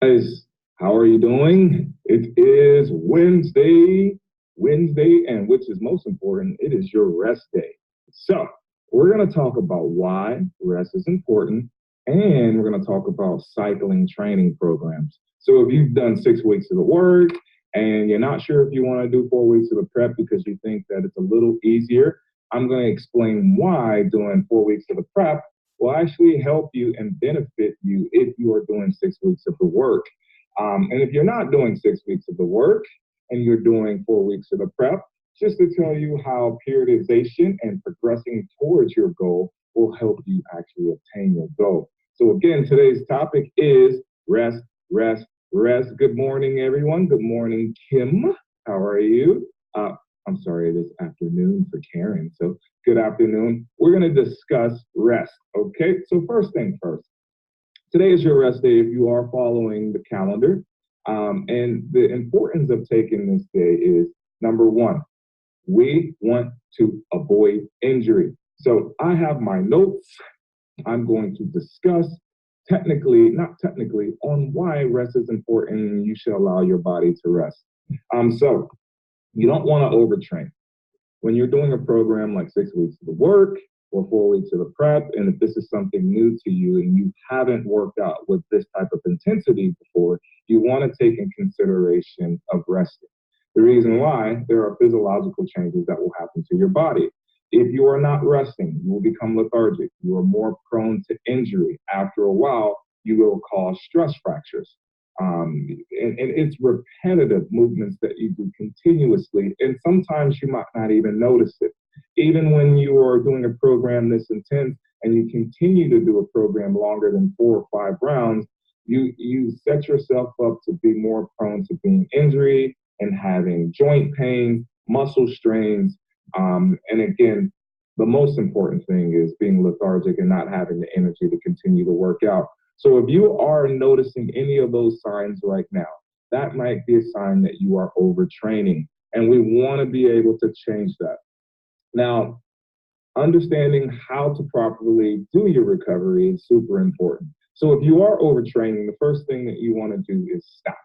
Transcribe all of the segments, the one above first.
Guys, how are you doing? It is Wednesday, and which is most important, it is your rest day. So, we're going to talk about why rest is important, and we're going to talk about cycling training programs. So, if you've done 6 weeks of the work and you're not sure if you want to do 4 weeks of the prep because you think that it's a little easier, I'm going to explain why doing 4 weeks of the prep will actually help you and benefit you if you are doing 6 weeks of the work. And if you're not doing 6 weeks of the work and you're doing 4 weeks of the prep, just to tell you how periodization and progressing towards your goal will help you actually obtain your goal. So again, today's topic is rest, rest, rest. Good morning, everyone. Good morning, Kim. How are you? I'm sorry, it is afternoon for Karen. So good afternoon. We're going to discuss rest. Okay, so first thing first. Today is your rest day if you are following the calendar. And the importance of taking this day is number one, we want to avoid injury. So I have my notes. I'm going to discuss not technically, on why rest is important and you should allow your body to rest. So you don't want to overtrain. When you're doing a program like 6 weeks of the work or 4 weeks of the prep, and if this is something new to you and you haven't worked out with this type of intensity before, you want to take in consideration of resting. The reason why, there are physiological changes that will happen to your body. If you are not resting, you will become lethargic. You are more prone to injury. After a while, you will cause stress fractures. And it's repetitive movements that you do continuously, and sometimes you might not even notice it. Even when you are doing a program this intense and you continue to do a program longer than 4 or 5 rounds, you set yourself up to be more prone to being injury and having joint pain, muscle strains. And again, the most important thing is being lethargic and not having the energy to continue to work out. So if you are noticing any of those signs right now, that might be a sign that you are overtraining, and we want to be able to change that. Now, understanding how to properly do your recovery is super important. So if you are overtraining, the first thing that you want to do is stop,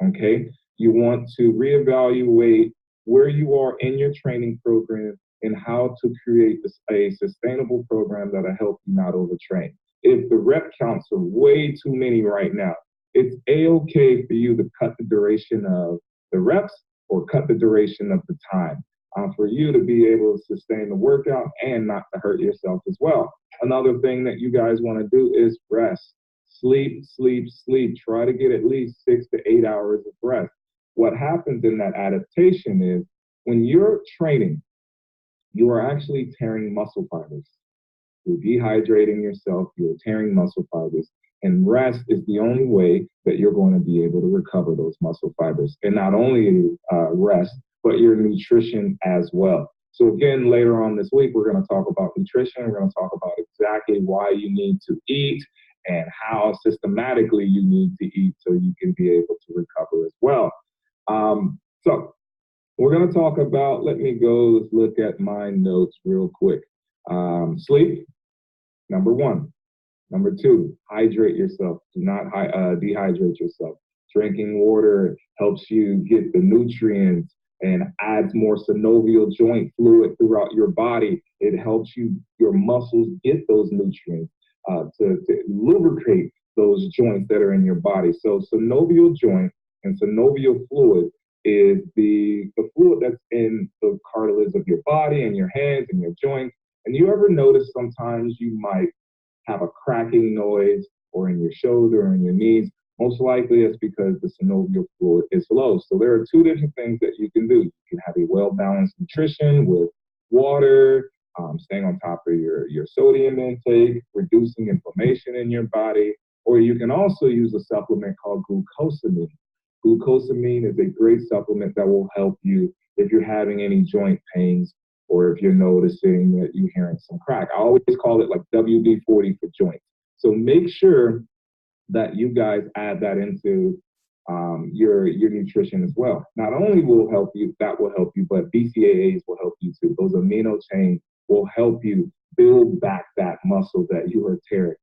okay? You want to reevaluate where you are in your training program and how to create a sustainable program that'll help you not overtrain. If the rep counts are way too many right now, it's a-okay for you to cut the duration of the reps or cut the duration of the time for you to be able to sustain the workout and not to hurt yourself as well. Another thing that you guys want to do is rest. Sleep, sleep, sleep. Try to get at least 6 to 8 hours of rest. What happens in that adaptation is when you're training, you are actually tearing muscle fibers. You're dehydrating yourself, you're tearing muscle fibers, and rest is the only way that you're going to be able to recover those muscle fibers. And not only rest, but your nutrition as well. So again, later on this week, we're going to talk about nutrition. We're going to talk about exactly why you need to eat and how systematically you need to eat so you can be able to recover as well. So we're going to talk about, let me go look at my notes real quick. Sleep. Number one. Number two, hydrate yourself. Do not dehydrate yourself. Drinking water helps you get the nutrients and adds more synovial joint fluid throughout your body. It helps your muscles get those nutrients to lubricate those joints that are in your body. So synovial joint and synovial fluid is the fluid that's in the cartilage of your body and your hands and your joints. And you ever notice sometimes you might have a cracking noise or in your shoulder or in your knees? Most likely it's because the synovial fluid is low. So there are two different things that you can do. You can have a well-balanced nutrition with water, staying on top of your sodium intake, reducing inflammation in your body, or you can also use a supplement called glucosamine. Glucosamine is a great supplement that will help you if you're having any joint pains or if you're noticing that you're hearing some crack. I always call it like WD-40 for joints. So make sure that you guys add that into your nutrition as well. Not only will help you, but BCAAs will help you too. Those amino chains will help you build back that muscle that you are tearing.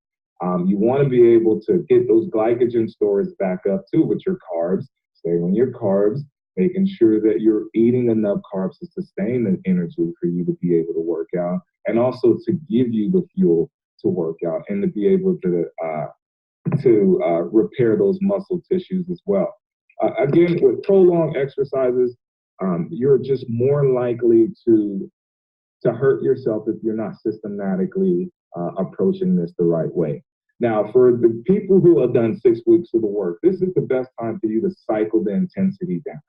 You want to be able to get those glycogen stores back up too with your carbs. Stay on your carbs, making sure that you're eating enough carbs to sustain the energy for you to be able to work out, and also to give you the fuel to work out and to be able to repair those muscle tissues as well. Again, with prolonged exercises, you're just more likely to hurt yourself if you're not systematically approaching this the right way. Now, for the people who have done 6 weeks of the work, this is the best time for you to cycle the intensity down.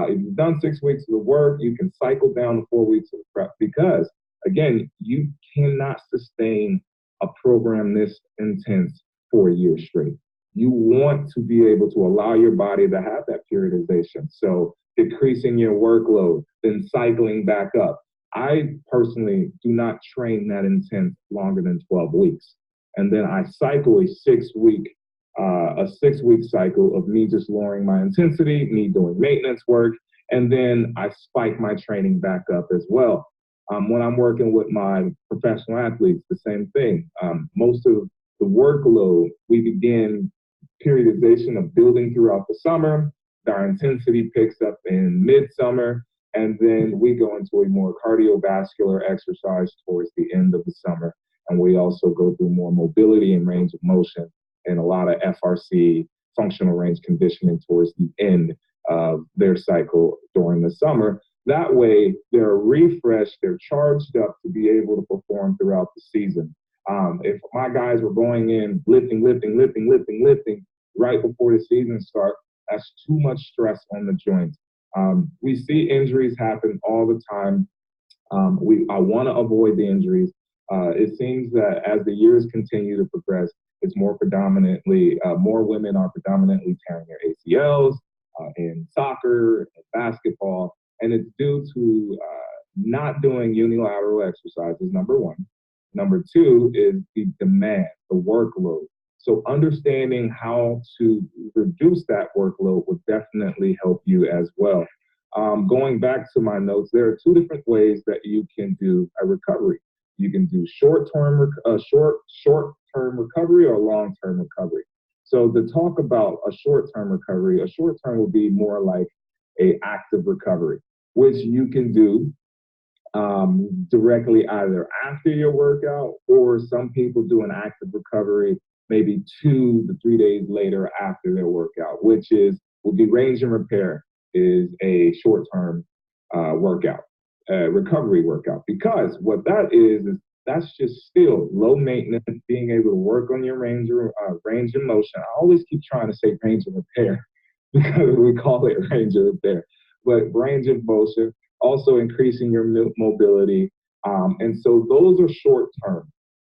If you've done 6 weeks of the work, you can cycle down to 4 weeks of the prep because, again, you cannot sustain a program this intense for a year straight. You want to be able to allow your body to have that periodization. So decreasing your workload, then cycling back up. I personally do not train that intense longer than 12 weeks. And then I cycle a 6-week cycle of me just lowering my intensity, me doing maintenance work, and then I spike my training back up as well. When I'm working with my professional athletes, the same thing. Most of the workload, we begin periodization of building throughout the summer. Our intensity picks up in midsummer, and then we go into a more cardiovascular exercise towards the end of the summer. And we also go through more mobility and range of motion and a lot of FRC, functional range conditioning, towards the end of their cycle during the summer. That way, they're refreshed, they're charged up to be able to perform throughout the season. If my guys were going in lifting right before the season starts, that's too much stress on the joints. We see injuries happen all the time. I want to avoid the injuries. It seems that as the years continue to progress, it's more women are predominantly tearing their ACLs in soccer and basketball, and it's due to not doing unilateral exercises, number one. Number two is the demand, the workload. So understanding how to reduce that workload would definitely help you as well. Going back to my notes, there are 2 different ways that you can do a recovery. You can do short-term recovery or long-term recovery. So to talk about a short-term recovery, a short-term would be more like a active recovery, which you can do directly either after your workout, or some people do an active recovery maybe 2 to 3 days later after their workout, would be range and repair is a short-term recovery workout, because what that is that's just still low maintenance, being able to work on your range of motion. I always keep trying to say range of repair because we call it range of repair, but range of motion, also increasing your mobility. And so those are short-term.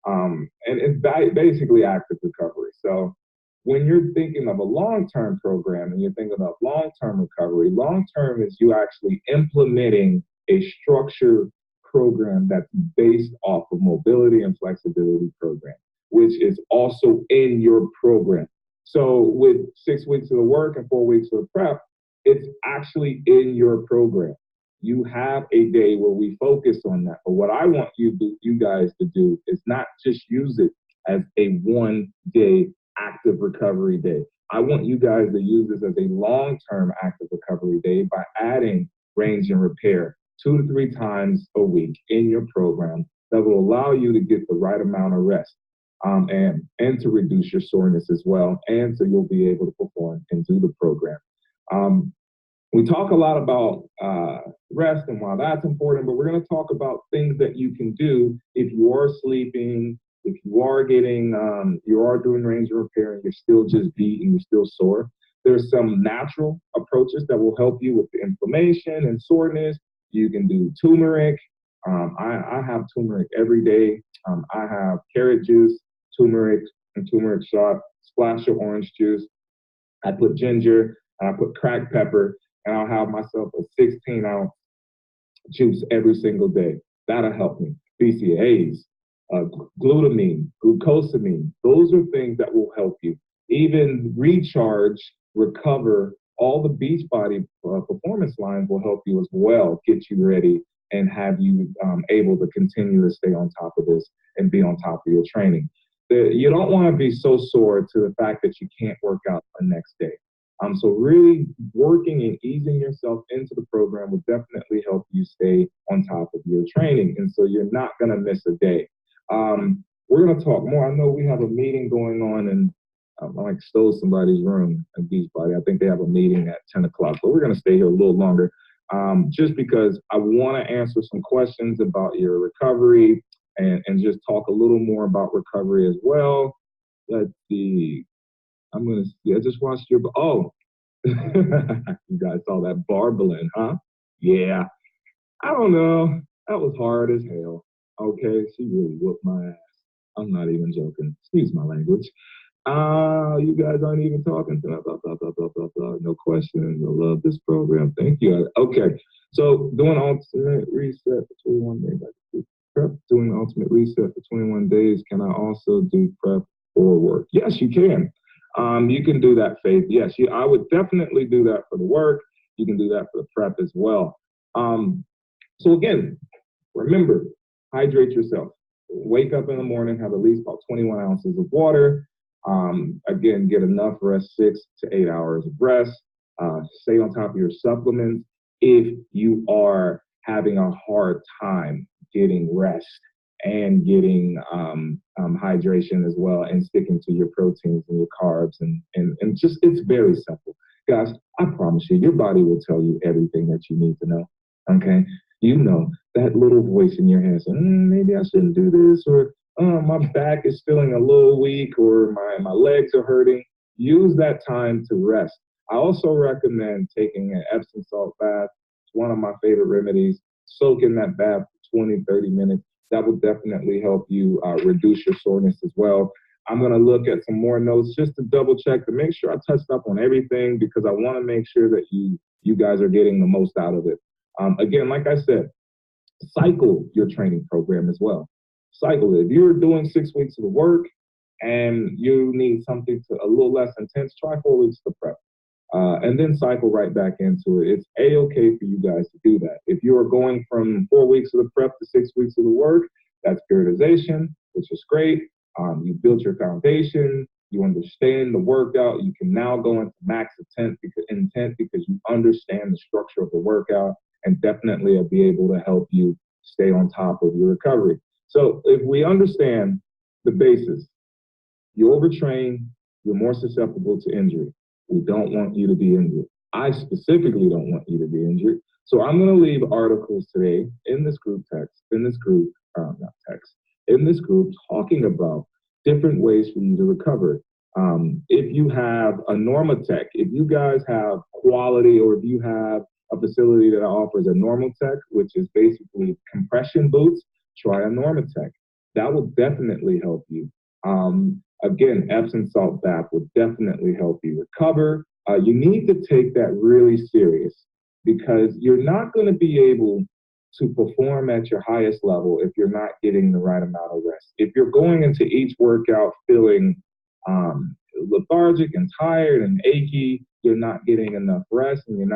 And it's basically active recovery. So when you're thinking of a long-term program and you're thinking of long-term recovery, long-term is you actually implementing a structured program that's based off of mobility and flexibility program, which is also in your program. So with 6 weeks of the work and 4 weeks of the prep, it's actually in your program. You have a day where we focus on that. But what I want you guys to do is not just use it as a 1-day active recovery day. I want you guys to use this as a long-term active recovery day by adding range and repair 2 to 3 times a week in your program that will allow you to get the right amount of rest and to reduce your soreness as well. And so you'll be able to perform and do the program. We talk a lot about rest and why that's important, but we're going to talk about things that you can do if you are sleeping, if you are doing range and repair and you're still just beat and you're still sore. There's some natural approaches that will help you with the inflammation and soreness. You can do turmeric. I have turmeric every day. I have carrot juice, turmeric, and turmeric shot, splash of orange juice. I put ginger, and I put cracked pepper, and I'll have myself a 16-ounce juice every single day. That'll help me. BCAAs, glutamine, glucosamine, those are things that will help you. Even recharge, recover, all the Beachbody performance lines will help you as well, get you ready and have you able to continue to stay on top of this and be on top of your training. You don't want to be so sore to the fact that you can't work out the next day. So really working and easing yourself into the program will definitely help you stay on top of your training. And so you're not going to miss a day. We're going to talk more. I know we have a meeting going on, and I like stole somebody's room at Beachbody. I think they have a meeting at 10 o'clock, but we're going to stay here a little longer just because I want to answer some questions about your recovery and just talk a little more about recovery as well. Let's see. I'm going to see. I just watched your, oh, you guys saw that barbelling, huh? Yeah. I don't know. That was hard as hell. Okay. She really whooped my ass. I'm not even joking. Excuse my language. You guys aren't even talking. Blah, blah, blah, blah, blah, blah, blah. No questions. I love this program. Thank you. Okay. So doing ultimate reset for 21 days. Prep, doing ultimate reset for 21 days. Can I also do prep or work? Yes, you can. You can do that, Faith. Yes, I would definitely do that for the work. You can do that for the prep as well. So again, remember, hydrate yourself. Wake up in the morning, have at least about 21 ounces of water. Again, get enough rest, 6 to 8 hours of rest. Stay on top of your supplements. If you are having a hard time getting rest and getting hydration as well, and sticking to your proteins and your carbs, and just, it's very simple. Guys, I promise you, your body will tell you everything that you need to know, okay? You know, that little voice in your head saying, maybe I shouldn't do this, or my back is feeling a little weak, or my legs are hurting. Use that time to rest. I also recommend taking an Epsom salt bath. It's one of my favorite remedies. Soak in that bath for 20, 30 minutes. That will definitely help you reduce your soreness as well. I'm going to look at some more notes just to double check to make sure I touched up on everything, because I want to make sure that you guys are getting the most out of it. Again, like I said, cycle your training program as well. Cycle it. If you're doing 6 weeks of the work and you need something a little less intense, try 4 weeks of the prep. And then cycle right back into it. It's A-okay for you guys to do that. If you are going from 4 weeks of the prep to 6 weeks of the work, that's periodization, which is great. You built your foundation. You understand the workout. You can now go into max intent because you understand the structure of the workout, and definitely will be able to help you stay on top of your recovery. So if we understand the basis, you overtrain, you're more susceptible to injury. We don't want you to be injured. I specifically don't want you to be injured. So I'm going to leave articles today in this group talking about different ways for you to recover. If you have a Normatec, if you guys have quality, or if you have a facility that offers a Normatec, which is basically compression boots, try a Normatec. That will definitely help you. Again, Epsom salt bath will definitely help you recover. You need to take that really serious, because you're not going to be able to perform at your highest level if you're not getting the right amount of rest. If you're going into each workout feeling lethargic and tired and achy, you're not getting enough rest, and you're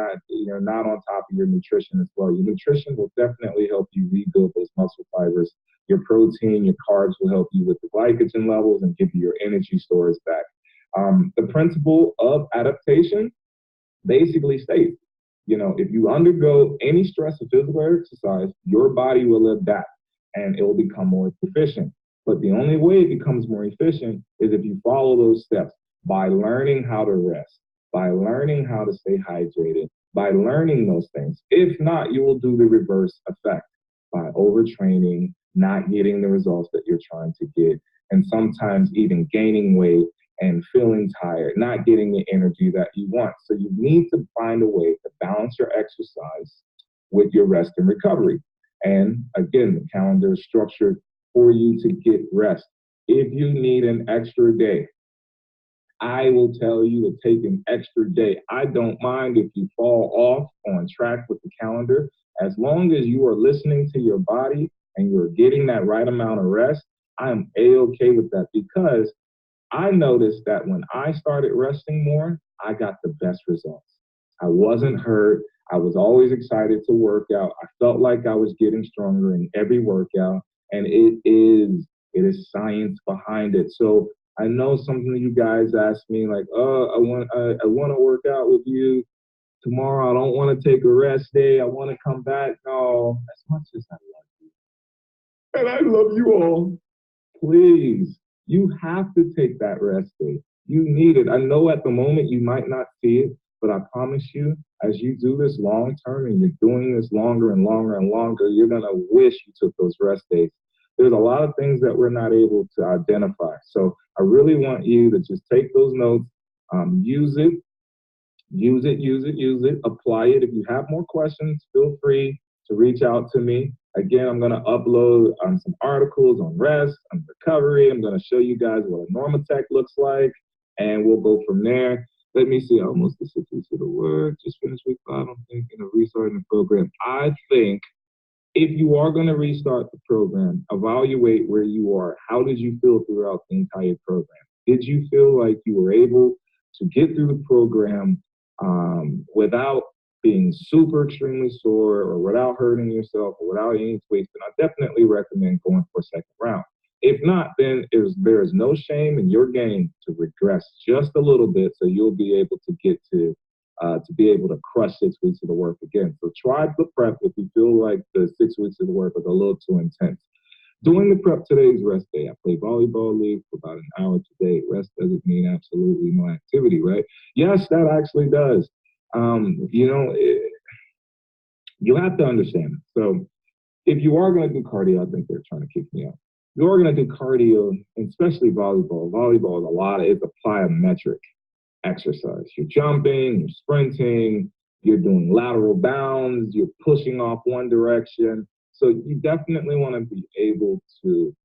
not on top of your nutrition as well. Your nutrition will definitely help you rebuild those muscle fibers. Your protein, your carbs will help you with the glycogen levels and give you your energy stores back. The principle of adaptation basically states, if you undergo any stress or physical exercise, your body will adapt and it will become more efficient. But the only way it becomes more efficient is if you follow those steps by learning how to rest, by learning how to stay hydrated, by learning those things. If not, you will do the reverse effect by overtraining, not getting the results that you're trying to get, and sometimes even gaining weight and feeling tired, not getting the energy that you want. So you need to find a way to balance your exercise with your rest and recovery. And again, the calendar is structured for you to get rest. If you need an extra day, I will tell you to take an extra day. I don't mind if you fall off on track with the calendar, as long as you are listening to your body and you're getting that right amount of rest. I am A-okay with that, because I noticed that when I started resting more, I got the best results. I wasn't hurt. I was always excited to work out. I felt like I was getting stronger in every workout. And it is It is science behind it. So I know something you guys ask me like, oh, I want to work out with you tomorrow. I don't want to take a rest day. I want to come back. No, as much as I love you, and I love you all, please, you have to take that rest day. You need it. I know at the moment you might not see it, but I promise you, as you do this long term and you're doing this longer and longer and longer, you're going to wish you took those rest days. There's a lot of things that we're not able to identify. So I really want you to just take those notes, use it, use it, apply it. If you have more questions, feel free to reach out to me. Again, I'm going to upload some articles on rest, on recovery. I'm going to show you guys what a Normatech looks like, and we'll go from there. Let me see, almost the 6 weeks of the work, just finished week 5, I'm thinking of restarting the program. I think if you are going to restart the program, evaluate where you are. How did you feel throughout the entire program? Did you feel like you were able to get through the program without being super extremely sore or without hurting yourself or without any tweaks? Then I definitely recommend going for a second round. If not, then there is no shame in your game to regress just a little bit so you'll be able to get to be able to crush 6 weeks of the work again. So try the prep if you feel like the 6 weeks of the work is a little too intense. Doing the prep today's rest day. I play volleyball league for about an hour today. Rest doesn't mean absolutely no activity, right? Yes, that actually does. You have to understand. So if you are going to do cardio, I think they're trying to kick me out. You are going to do cardio, especially volleyball. Volleyball is it's a plyometric exercise. You're jumping, you're sprinting, you're doing lateral bounds, you're pushing off one direction. So you definitely want to be able to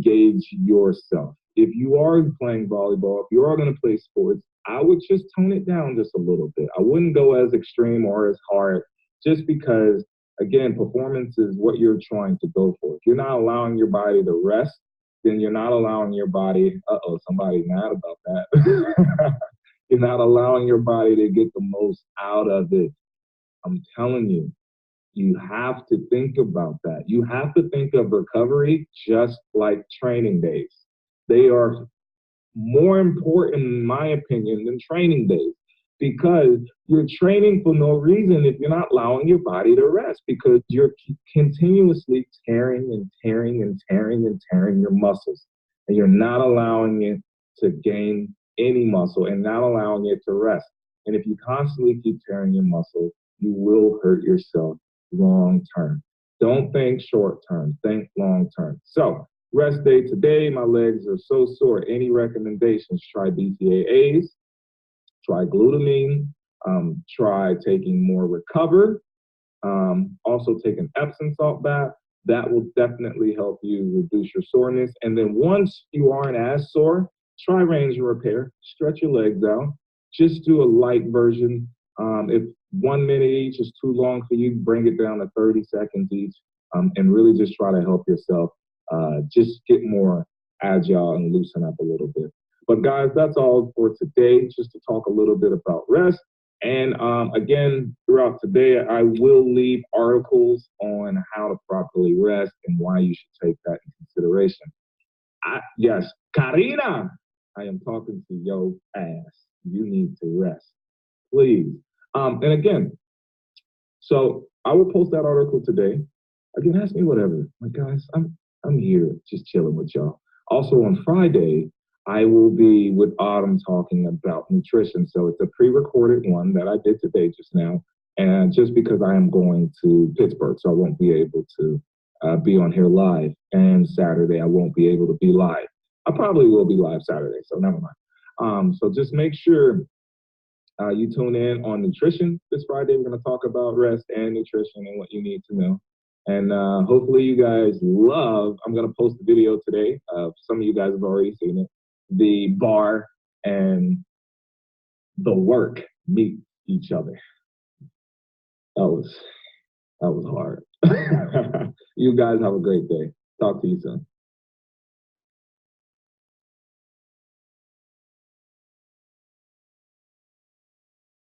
gauge yourself. If you are playing volleyball, if you are going to play sports, I would just tone it down just a little bit. I wouldn't go as extreme or as hard just because, again, performance is what you're trying to go for. If you're not allowing your body to rest, then you're not allowing your body, somebody mad about that. You're not allowing your body to get the most out of it. I'm telling you, you have to think about that. You have to think of recovery just like training days. They are more important, in my opinion, than training days because you're training for no reason if you're not allowing your body to rest because you're continuously tearing and tearing and tearing and tearing your muscles. And you're not allowing it to gain any muscle and not allowing it to rest. And if you constantly keep tearing your muscle, you will hurt yourself long term. Don't think short term, think long term. So rest day today, my legs are so sore. Any recommendations? Try BCAAs, try glutamine, try taking more Recover, also take an Epsom salt bath. That will definitely help you reduce your soreness. And then once you aren't as sore, try range of repair, stretch your legs out, just do a light version. If 1 minute each is too long for you, bring it down to 30 seconds each, and really just try to help yourself just get more agile and loosen up a little bit. But guys, that's all for today, just to talk a little bit about rest. And again, throughout today, I will leave articles on how to properly rest and why you should take that in consideration. Yes, Karina, I am talking to your ass. You need to rest, please. And again, so I will post that article today. Again, ask me whatever. Like, guys, I'm here just chilling with y'all. Also on Friday, I will be with Autumn talking about nutrition. So it's a pre-recorded one that I did today just now. And just because I am going to Pittsburgh, so I won't be able to be on here live. And Saturday, I won't be able to be live. I probably will be live Saturday, so never mind. So just make sure you tune in on nutrition this Friday. We're going to talk about rest and nutrition and what you need to know. And hopefully you guys I'm going to post a video today. Some of you guys have already seen it. The bar and the work meet each other. That was hard. You guys have a great day. Talk to you soon.